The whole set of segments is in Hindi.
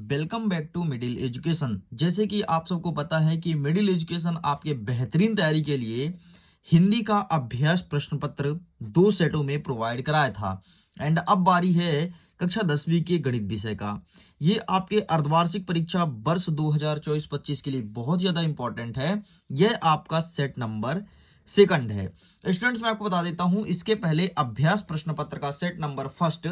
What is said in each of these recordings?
Welcome back to middle education. जैसे कि आप सबको पता है कि मिडिल एजुकेशन आपके बेहतरीन तैयारी के लिए हिंदी का अभ्यास प्रश्न पत्र 2 सेटों में प्रोवाइड कराया था। एंड अब बारी है कक्षा 10वीं के गणित विषय का। ये आपके अर्धवार्षिक परीक्षा वर्ष 2024-25 के लिए बहुत ज्यादा इंपॉर्टेंट है। यह आपका सेट नंबर सेकंड है। स्टूडेंट्स, मैं आपको बता देता हूं, इसके पहले अभ्यास प्रश्न पत्र का set number first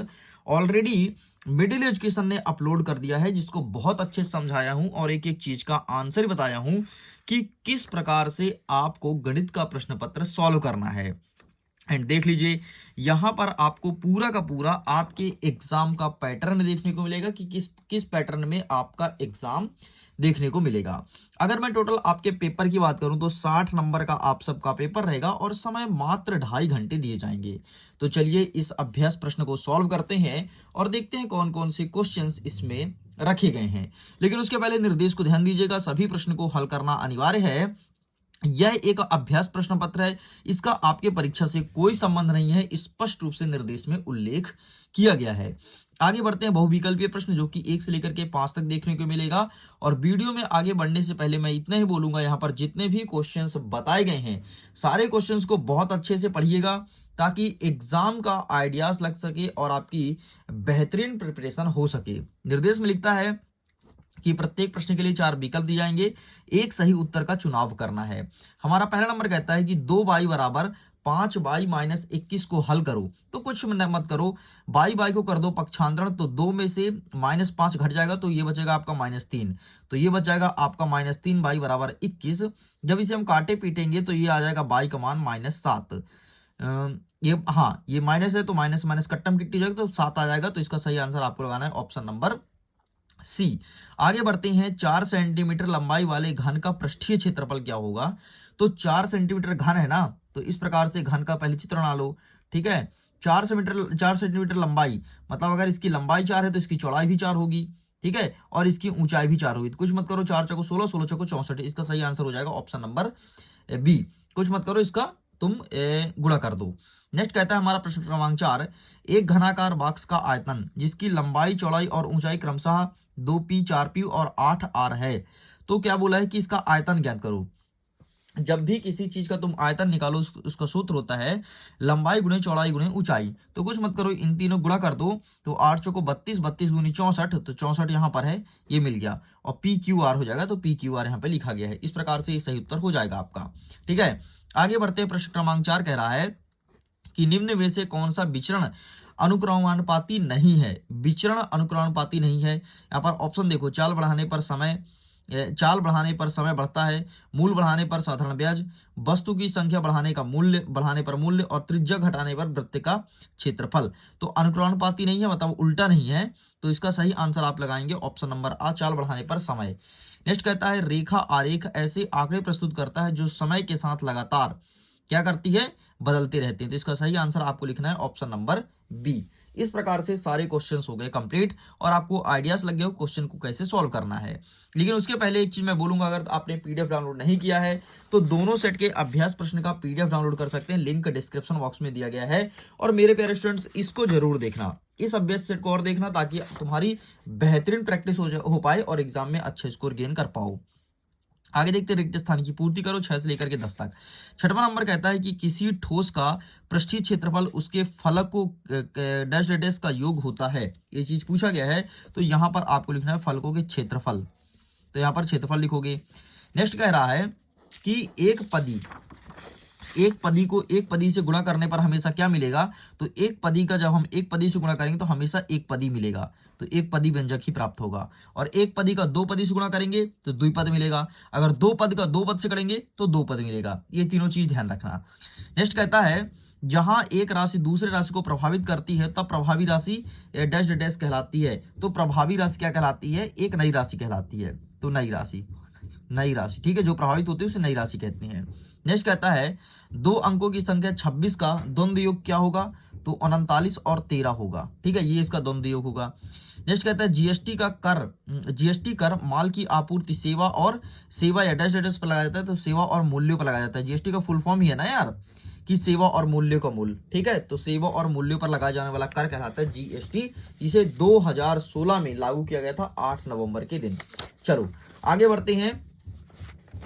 already middle education ने अपलोड कर दिया है, जिसको बहुत अच्छे से समझाया हूं और एक एक चीज का आंसर बताया हूं कि किस प्रकार से आपको गणित का प्रश्न पत्र सॉल्व करना है। एंड देख लीजिए, यहां पर आपको पूरा का पूरा आपके एग्जाम का पैटर्न देखने को मिलेगा कि किस किस पैटर्न में आपका एग्जाम देखने को मिलेगा। अगर मैं टोटल आपके पेपर की बात करूं तो 60 नंबर का आप सबका पेपर रहेगा और समय मात्र 2.5 घंटे दिए जाएंगे। तो चलिए इस अभ्यास प्रश्न को सॉल्व करते हैं और देखते हैं कौन कौन से क्वेश्चंस इसमें रखे गए हैं। लेकिन उसके पहले निर्देश को ध्यान दीजिएगा, सभी प्रश्न को हल करना अनिवार्य है। यह एक अभ्यास प्रश्न पत्र है, इसका आपके परीक्षा से कोई संबंध नहीं है, स्पष्ट रूप से निर्देश में उल्लेख किया गया है। आगे बढ़ते हैं बहुविकल्पीय प्रश्न, जो कि 1 से लेकर के 5 तक देखने को मिलेगा। और वीडियो में आगे बढ़ने से पहले मैं इतना ही बोलूंगा, यहाँ पर जितने भी क्वेश्चंस बताए गए हैं सारे क्वेश्चंस को बहुत अच्छे से पढ़िएगा ताकि एग्जाम का आइडियाज लग सके और आपकी बेहतरीन प्रिपरेशन हो सके। निर्देश में लिखता है कि प्रत्येक प्रश्न के लिए 4 विकल्प दिए जाएंगे, एक सही उत्तर का चुनाव करना है। हमारा पहला नंबर कहता है कि 2y बराबर 5y-21 को हल करो। तो कुछ मत करो, y को कर दो पक्षांतरण, तो 2 में से -5 घट जाएगा तो ये बचेगा आपका -3, तो ये बच जाएगा आपका -3y बराबर 21। जब इसे हम काटे पीटेंगे तो ये आ जाएगा y का मान -7। ये माइनस है तो माइनस माइनस कट्टम किट्टी जाएगा तो 7 आ जाएगा। तो इसका सही आंसर आपको लगाना है ऑप्शन नंबर सी। आगे बढ़ते हैं, 4 सेंटीमीटर लंबाई वाले घन का पृष्ठीय क्षेत्रफल क्या होगा। तो 4 सेंटीमीटर घन है ना, तो इस प्रकार से घन का पहले चित्र बना लो। ठीक है, 4 सेंटीमीटर लंबाई, मतलब अगर इसकी लंबाई 4 है तो इसकी चौड़ाई भी 4 होगी। ठीक है, और इसकी ऊंचाई भी 4 होगी। तो कुछ मत करो, 4 चौको 16, 16 चौको 64, इसका सही आंसर हो जाएगा ऑप्शन नंबर बी। कुछ मत करो, इसका तुम गुणा कर दो। नेक्स्ट कहता है हमारा प्रश्न क्रमांक 4, एक घनाकार बॉक्स का आयतन जिसकी लंबाई चौड़ाई और ऊंचाई क्रमशः 2p 4p और 8r है। तो क्या बोला है कि इसका आयतन ज्ञात करो। जब भी किसी चीज का तुम आयतन निकालो, उसका सूत्र होता है लंबाई गुणे चौड़ाई गुणे ऊंचाई। तो कुछ मत करो, इन तीनों गुणा कर दो, तो 8 चौको 32, 32 दूनी 64, तो 64 यहाँ पर है, ये मिल गया, और PQR हो जाएगा। तो PQR यहाँ पे लिखा गया है। इस प्रकार से ये सही उत्तर हो जाएगा आपका। ठीक है, आगे बढ़ते हैं, प्रश्न क्रमांक 4 कह रहा है कि निम्न में से कौन सा विचरण अनुक्रमानुपाती नहीं है। विचरण अनुक्रमानुपाती नहीं है। यहाँ पर ऑप्शन देखो, चाल बढ़ाने पर समय बढ़ता है, मूल बढ़ाने पर साधारण ब्याज, वस्तु की संख्या बढ़ाने पर मूल्य, और त्रिज्या घटाने पर वृत्त का क्षेत्रफल। तो अनुक्रमानुपाती नहीं है, मतलब उल्टा नहीं है। तो इसका सही आंसर आप लगाएंगे ऑप्शन नंबर आ, चाल बढ़ाने पर समय। नेक्स्ट कहता है रेखा आरेख ऐसे आंकड़े प्रस्तुत करता है जो समय के साथ लगातार क्या करती है, बदलते रहते हैं। तो इसका सही आंसर आपको लिखना है ऑप्शन नंबर बी। इस प्रकार से सारे क्वेश्चंस हो गए कंप्लीट और आपको आइडियाज लग गए क्वेश्चन को कैसे सॉल्व करना है। लेकिन उसके पहले एक चीज मैं बोलूंगा, अगर आपने पीडीएफ डाउनलोड नहीं किया है तो दोनों सेट के अभ्यास प्रश्न का पीडीएफ डाउनलोड कर सकते हैं, लिंक डिस्क्रिप्शन बॉक्स में दिया गया है। और मेरे प्यारे स्टूडेंट्स, इसको जरूर देखना, इस अभ्यास सेट को और देखना, ताकि तुम्हारी बेहतरीन प्रैक्टिस हो पाए और एग्जाम में अच्छे स्कोर गेन कर पाओ। आगे देखते हैं, रिक्त स्थान की पूर्ति करो 6 से लेकर के 10 तक। 6वां नंबर कहता है कि किसी ठोस का पृष्ठीय क्षेत्रफल उसके फलक को डैश डैश का योग होता है। ये चीज पूछा गया है, तो यहाँ पर आपको लिखना है फलकों के क्षेत्रफल, तो यहाँ पर क्षेत्रफल लिखोगे। नेक्स्ट कह रहा है कि एक पदी से गुणा करने पर हमेशा क्या मिलेगा। तो एक पदी का जब हम एक पदी से गुणा करेंगे तो हमेशा एक पदी मिलेगा, तो एक पदी व्यंजक ही प्राप्त होगा। और एक पदी का 2 पदी से गुणा करेंगे तो द्विपद मिलेगा, अगर 2 पद का 2 पद से करेंगे तो 2 पद मिलेगा। ये तीनों चीज ध्यान रखना। नेक्स्ट कहता है जहां एक राशि दूसरे राशि को प्रभावित करती है तब प्रभावी राशि डैश डैश कहलाती है। तो प्रभावी राशि क्या कहलाती है, एक नई राशि कहलाती है। तो नई राशि ठीक है, जो प्रभावित होती है उसे नई राशि कहते हैं। नेक्स्ट कहता है 2 अंकों की संख्या 26 का द्वंद्व योग क्या होगा। तो 39 और 13 होगा। ठीक है, ये इसका द्वंद्व योग होगा। नेक्स्ट कहता है जीएसटी कर माल की आपूर्ति सेवा या डैश डैश पर लगाया जाता है, तो सेवा और मूल्यों पर लगाया जाता है। जीएसटी का फुल फॉर्म ही है ना यार, कि सेवा और मूल्य का मूल्य, ठीक है। तो सेवा और मूल्यों पर लगाया जाने वाला कर कहलाता है जीएसटी, जिसे 2016 में लागू किया गया था 8 नवंबर के दिन। चलो आगे बढ़ते हैं।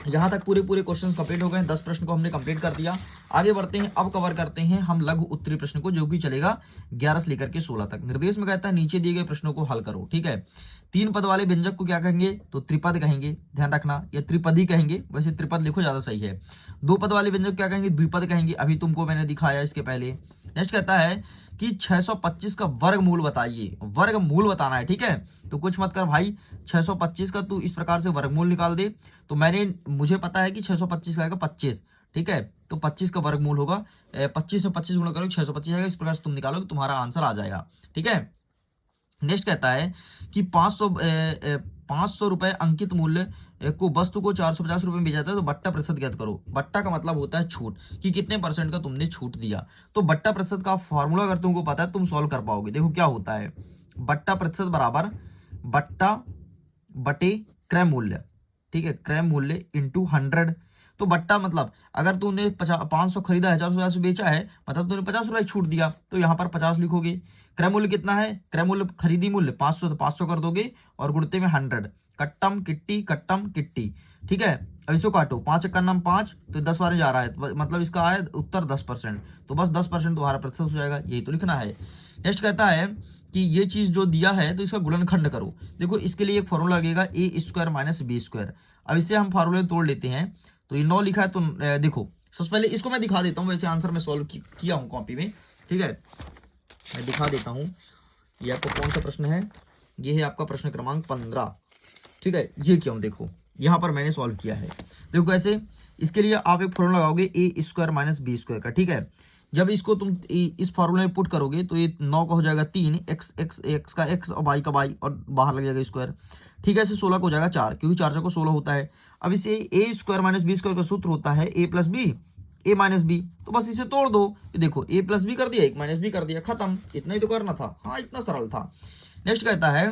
यहां तक पूरे क्वेश्चंस कंप्लीट हो गए, 10 प्रश्न को हमने कंप्लीट कर दिया। आगे बढ़ते हैं, अब कवर करते हैं हम लघु उत्तरीय प्रश्न को, जो कि चलेगा 11 से लेकर के 16 तक। निर्देश में कहता है नीचे दिए गए प्रश्नों को हल करो, ठीक है। 3 पद वाले व्यंजक को क्या कहेंगे, तो त्रिपद कहेंगे, ध्यान रखना, या त्रिपदी कहेंगे, वैसे त्रिपद लिखो ज्यादा सही है। 2 पद वाले व्यंजक क्या कहेंगे, द्विपद कहेंगे, अभी तुमको मैंने दिखाया इसके पहले। नेक्स्ट कहता है कि 625 का वर्गमूल बताइए, वर्गमूल बताना है, ठीक है। तो कुछ मत कर भाई, 625 का तू इस प्रकार से वर्गमूल निकाल दे। तो मुझे पता है कि 625 का आएगा 25, ठीक है। तो 25 का वर्गमूल होगा 25 में 25 गुणा करोगे 625 आएगा, इस प्रकार से तुम निकालोगे, तुम्हारा आंसर आ जाएगा, ठीक है। नेक्स्ट कहता है कि 500 रुपए अंकित मूल्य को वस्तु को 450 रुपए में बेचा जाता है, तो बट्टा प्रतिशत ज्ञात करो। बट्टा का मतलब होता है छूट, कि कितने परसेंट का तुमने छूट दिया। तो बट्टा प्रतिशत का फॉर्मूला अगर तुमको पता है तुम सॉल्व कर पाओगे। देखो क्या होता है, बट्टा प्रतिशत बराबर बट्टा बटे क्रय मूल्य, ठीक है, क्रय मूल्य इंटू 100। तो बट्टा मतलब अगर तूने 500 खरीदा, 1050 से बेचा है, मतलब तूने 50 रुपए छूट दिया, तो यहाँ पर 50 लिखोगे। क्रय मूल्य कितना है, क्रय मूल्य खरीदी मूल्य 500, तो 500 कर दोगे और गुणते में 100। कट्टम किट्टी, ठीक है। अब इसको काटो, 5 का नाम 5, तो 10 बार जा रहा है, मतलब इसका आया उत्तर 10%। तो बस 10% तुम्हारा प्रतिशत हो जाएगा, यही तो लिखना है। नेक्स्ट कहता है कि ये चीज जो दिया है तो इसका गुणनखंड करो। देखो इसके लिए एक फॉर्मूला लगेगा a² माइनस b²। अब इसे हम फार्मूले में तोड़ लेते हैं। तो ये 9 लिखा है, तो देखो सबसे पहले इसको मैं दिखा देता हूँ, वैसे आंसर मैं सॉल्व किया हूँ कॉपी में, ठीक है। मैं दिखा देता हूँ, ये आपको कौन सा प्रश्न है, ये है आपका प्रश्न क्रमांक 15, ठीक है। ये क्यों, देखो यहाँ पर मैंने सॉल्व किया है। देखो कैसे, इसके लिए आप एक फॉर्मूला लगाओगे a² माइनस b² का, ठीक है। जब इसको तुम इस फॉर्मूले में पुट करोगे तो ये 9 का हो जाएगा 3, x का x और y का y, और बाहर लग जाएगा स्क्वायर, ठीक है। इसे 16 का हो जाएगा 4, क्योंकि 4 को 16 होता है। अब इसे a² माइनस b² का सूत्र होता है a plus B, a minus B, तो बस इसे तोड़ दो। देखो a प्लस बी कर दिया, 1 माइनस बी कर दिया, खत्म। इतना ही तो करना था, हाँ इतना सरल था। नेक्स्ट कहता है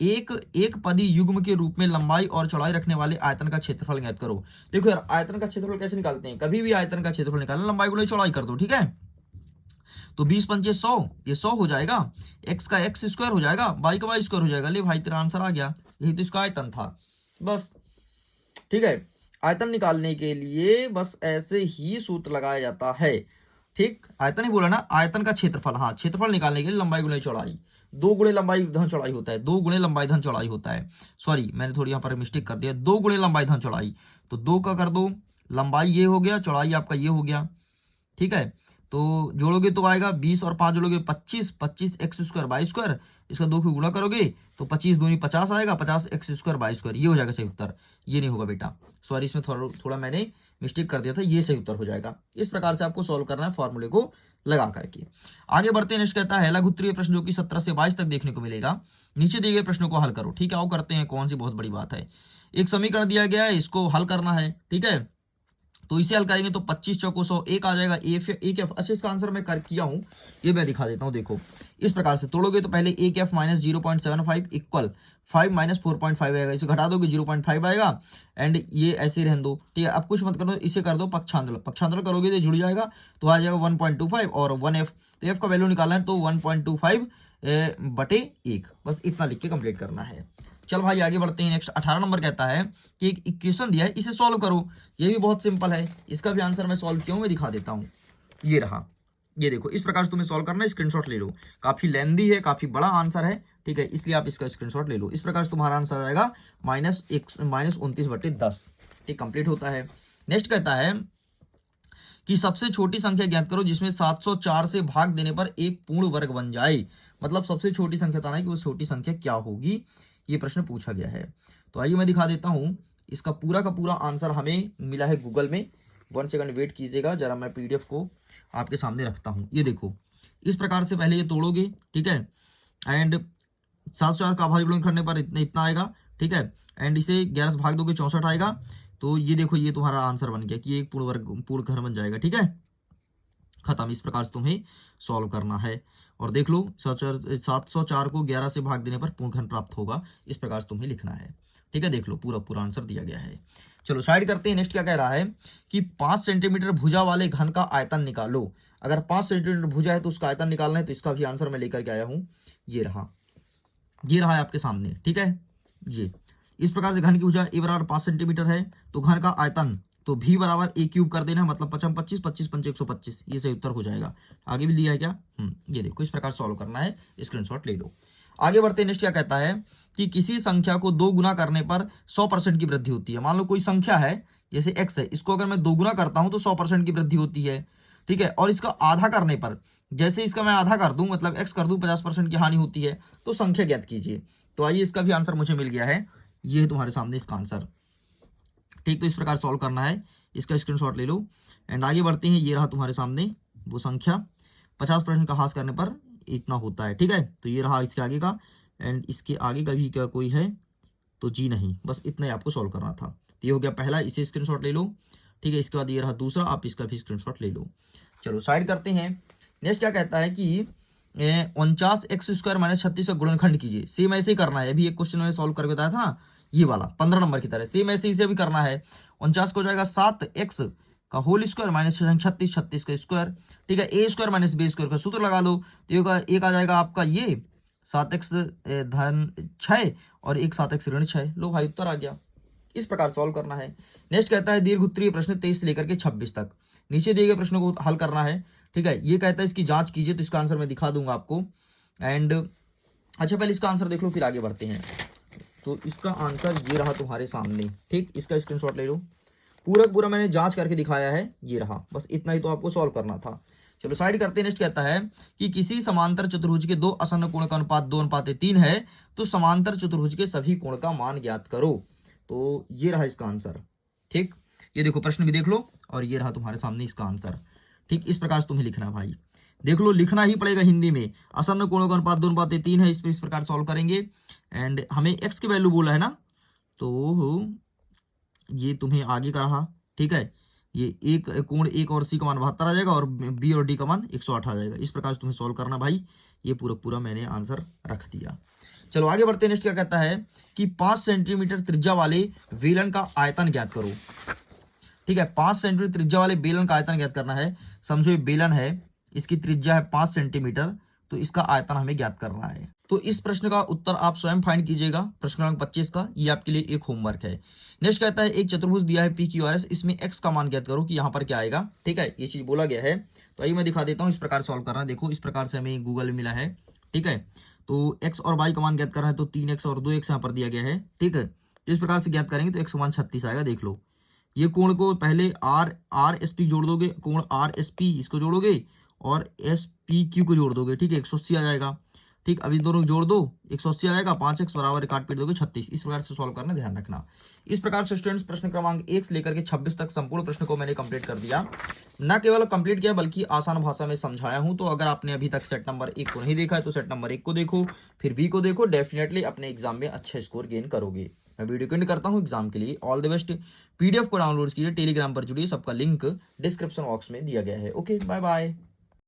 एक पदी युग्म के रूप में लंबाई और चौड़ाई रखने वाले आयतन का क्षेत्रफल ज्ञात करो। देखो यार, आयतन का क्षेत्रफल कैसे निकालते हैं, कभी भी आयतन का क्षेत्रफल निकालना, लंबाई गुणा चौड़ाई कर दो, ठीक है। तो 20 पंचे 100, ये 100 हो जाएगा, x का x² हो जाएगा, y का y² हो जाएगा। ले भाई तेरा आंसर आ गया, यही तो इसका आयतन था, बस, ठीक है। आयतन निकालने के लिए बस ऐसे ही सूत्र लगाया जाता है, ठीक। आयतन ही बोला ना, आयतन का क्षेत्रफल, हाँ क्षेत्रफल निकालने के लिए लंबाई गुणे चौड़ाई, 2 गुणे लंबाई धन चौड़ाई होता है, 2 गुणे लंबाई धन चौड़ाई होता है। सॉरी मैंने थोड़ी यहाँ पर मिस्टेक कर दिया, 2 गुणे लंबाई धन चौड़ाई, तो 2 का कर दो, लंबाई ये हो गया, चौड़ाई आपका ये हो गया, ठीक है। तो जोड़ोगे तो आएगा 20 और 5 जोड़ोगे 25, 25 x² y², इसका 2 को गुणा करोगे तो 25 दूनी 50 आएगा, 50 x² y², ये हो जाएगा सही उत्तर। ये नहीं होगा बेटा, सॉरी इसमें थोड़ा मैंने मिस्टेक कर दिया था, ये सही उत्तर हो जाएगा। इस प्रकार से आपको सॉल्व करना है फॉर्मूले को लगा करके। आगे बढ़ते हैं। नेक्स्ट कहता है लघु उत्तरीय प्रश्न, जो कि 17 से 22 तक देखने को मिलेगा। नीचे दिए गए प्रश्नों को हल करो, ठीक है। आओ करते हैं, कौन सी बहुत बड़ी बात है। एक समीकरण दिया गया है, इसको हल करना है, ठीक है। तो इसे हल करेंगे तो 25 चौको 100, एक आ जाएगा एक एफ। अच्छा इसका आंसर मैं कर किया हूं, ये मैं दिखा देता हूं। देखो इस प्रकार से तोड़ोगे तो पहले एक एफ माइनस 0.75 इक्वल 5 माइनस 4.5 आएगा, इसे घटा दोगे 0.5 आएगा, एंड ये ऐसे रहने दो, ठीक है। अब कुछ मत करो, इसे कर दो पक्षांतर करोगे तो जुड़ जाएगा, तो आ जाएगा 1.25 और 1f। तो एफ का वैल्यू निकालना है, तो 1.25 बटे 1, बस इतना लिख के कंप्लीट करना है। चल भाई आगे बढ़ते हैं। नेक्स्ट 18 नंबर कहता है कि एक इक्वेशन दिया है, इसे सॉल्व करो। ये भी बहुत सिंपल है, इसका भी आंसर मैं सॉल्व किया हूं, मैं दिखा देता हूं। ये रहा, ये देखो इस प्रकार से तुम्हें सॉल्व करना है, स्क्रीनशॉट ले लो। काफी लेंदी है, काफी बड़ा आंसर है, ठीक है, इसलिए आप इसका स्क्रीनशॉट ले लो। इस प्रकार से तुम्हारा आंसर आ जाएगा -29/10, ठीक, कंप्लीट होता है। नेक्स्ट कहता है कि सबसे छोटी संख्या ज्ञात करो जिसमें 704 से भाग देने पर एक पूर्ण वर्ग बन जाए। मतलब सबसे छोटी संख्या बताना है कि वो छोटी संख्या क्या होगी, ये प्रश्न पूछा गया है। तो आइए मैं दिखा देता हूं, इसका पूरा का पूरा आंसर हमें मिला है गूगल में। 1 सेकंड वेट कीजिएगा, जरा मैं पीडीएफ को आपके सामने रखता हूं। ये देखो इस प्रकार से पहले ये तोड़ोगे, ठीक है, एंड 704 का भाग करने पर इतना आएगा, ठीक है, एंड इसे 11 से भाग दोगे 64 आएगा। तो ये देखो ये तुम्हारा आंसर बन गया कि एक पूर्ण घर बन जाएगा, ठीक है, खत्म। इस प्रकार से तुम्हें सॉल्व करना है। और देख लो 704 को 11 से भाग देने पर पूर्ण घन प्राप्त होगा। इस प्रकार से तुम्हें लिखना है। ठीक है, देख लो पूरा पूरा आंसर दिया गया है। चलो साइड करते हैं। नेक्स्ट क्या कह रहा है कि 5 सेंटीमीटर भुजा वाले घन का आयतन निकालो। अगर 5 सेंटीमीटर भुजा है तो उसका आयतन निकालना है। तो इसका भी आंसर मैं लेकर के आया हूं, ये रहा है आपके सामने। ठीक है, ये इस प्रकार से घन की भुजा a बराबर 5 सेंटीमीटर है तो घन का आयतन तो v बराबर a क्यूब कर देना, मतलब 55 25 25 पंच 125, ये सही उत्तर हो जाएगा। आगे भी लिया है क्या? ये देखो, इस प्रकार सॉल्व करना है, स्क्रीनशॉट ले लो। आगे बढ़ते हैं। नेक्स्ट क्या कहता है कि किसी संख्या को 2 गुना करने पर 100% की वृद्धि होती है। मान लो कोई संख्या है जैसे x है, इसको अगर मैं 2 गुना करता हूं तो 100% की वृद्धि होती है। ठीक है, और इसका आधा करने पर, जैसे इसका मैं आधा कर दूं मतलब x कर दूं, 50% की हानि होती है। तो संख्या ज्ञात कीजिए। तो आइए, इसका भी आंसर मुझे मिल गया है, ये है तुम्हारे सामने इसका आंसर। ठीक, तो इस प्रकार सॉल्व करना है, इसका स्क्रीनशॉट ले लो। एंड आगे बढ़ते हैं। ये रहा तुम्हारे सामने वो संख्या, 50% का हास करने पर इतना होता है। ठीक है, तो ये रहा इसके आगे का, एंड इसके आगे का भी क्या कोई है तो जी नहीं, बस इतना ही आपको सॉल्व करना था। तो ये हो गया पहला, इसे स्क्रीनशॉट ले लो। ठीक है, इसके बाद ये रहा दूसरा, आप इसका भी स्क्रीनशॉट ले लो। चलो साइड करते हैं। नेक्स्ट क्या कहता है कि 49x² - 36 का गुणनखंड कीजिए। सेम ऐसे ही करना है, अभी एक क्वेश्चन में सॉल्व करके बताया था ना, ये वाला 15 नंबर की तरह सेम ऐसे इसे भी करना है। 49 को हो जाएगा 7x का होल स्क्वायर माइनस 36, 36 का स्क्वायर। ठीक है, a² माइनस b² का सूत्र लगा लो। तो एक आ जाएगा आपका ये 7x धन 6 और एक 7x ऋण 6। लो भाई, उत्तर आ गया। इस प्रकार सॉल्व करना है। नेक्स्ट कहता है दीर्घ उत्तरीय प्रश्न 23 से लेकर के 26 तक नीचे दिए गए प्रश्नों को हल करना है। ठीक है, ये कहता है इसकी जांच कीजिए। तो इसका आंसर मैं दिखा दूंगा आपको। एंड अच्छा, पहले इसका आंसर देख लो, फिर आगे बढ़ते हैं। तो इसका आंसर ये रहा तुम्हारे सामने। ठीक, इसका स्क्रीनशॉट ले लो। पूरा मैंने जांच करके दिखाया है, ये रहा, बस इतना ही तो आपको सॉल्व करना था। चलो साइड करते हैं। नेक्स्ट कहता है कि किसी समांतर चतुर्भुज के 2 आसन्न कोण का अनुपात 2:3 है तो समांतर चतुर्भुज के सभी कोण का मान ज्ञात करो। तो ये रहा इसका आंसर। ठीक, ये देखो प्रश्न भी देख लो, और ये रहा तुम्हारे सामने इसका आंसर। ठीक, इस प्रकार से तुम्हें लिखना भाई, देख लो, लिखना ही पड़ेगा हिंदी में। आसन्न कोणों का अनुपात 2:3 है, इस प्रकार सॉल्व करेंगे। एंड हमें x की वैल्यू बोला है ना, तो ये तुम्हें आगे का रहा। ठीक है, ये एक कोण 1 और c का मान 72 आ जाएगा, और b और d का मान 108 आ जाएगा। इस प्रकार से तुम्हें सॉल्व करना भाई। ये पूरा मैंने आंसर रख दिया। चलो आगे बढ़ते हैं। नेक्स्ट क्या कहता है कि 5 सेंटीमीटर त्रिज्या वाले बेलन का आयतन ज्ञात करो। ठीक है, 5 सेंटीमीटर त्रिज्या वाले बेलन का आयतन ज्ञात करना है। समझो ये बेलन है, इसकी त्रिज्या है 5 सेंटीमीटर, तो इसका आयतन हमें ज्ञात करना है। तो इस प्रश्न का उत्तर आप स्वयं फाइंड कीजिएगा। प्रश्न क्रमांक 25 का ये आपके लिए एक होमवर्क है। नेक्स्ट कहता है एक चतुर्भुज दिया है PQRS, इसमें x का मान ज्ञात करो कि यहाँ पर क्या आएगा। ठीक है, ये चीज बोला गया है। तो आइए मैं दिखा देता हूँ, इस प्रकार सॉल्व करना है। देखो, इस प्रकार से हमें गूगल में मिला है। ठीक है, तो x और y का मान ज्ञात करना है, तो 3x और 2x यहाँ पर दिया गया है। ठीक है, तो इस प्रकार से ज्ञात करेंगे तो x का मान 36 आएगा। देख लो, ये कोण को पहले आर एस पी जोड़ दोगे, कोण RSP इसको जोड़ोगे, और SPQ को जोड़ दोगे। ठीक है, 180 आ जाएगा। ठीक, अब इन दोनों को जोड़ दो, 180 आ जाएगा। 5x बराबर काट पीट दोगे 36। इस प्रकार से सॉल्व करना, ध्यान रखना। इस प्रकार से स्टूडेंट्स प्रश्न क्रमांक 1 से लेकर के 26 तक संपूर्ण प्रश्न को मैंने कंप्लीट कर दिया। न केवल कंप्लीट किया बल्कि आसान भाषा में समझाया हूं। तो अगर आपने अभी तक सेट नंबर 1 को नहीं देखा है तो सेट नंबर 1 को देखो, फिर B को देखो। डेफिनेटली अपने एग्जाम में अच्छा स्कोर गेन करोगे। मैं वीडियो को एंड करता हूं एग्जाम के लिए। All the best. PDF को डाउनलोड कीजिए, टेलीग्राम पर जुड़िए, सबका लिंक डिस्क्रिप्शन बॉक्स में दिया गया है। Okay, bye bye.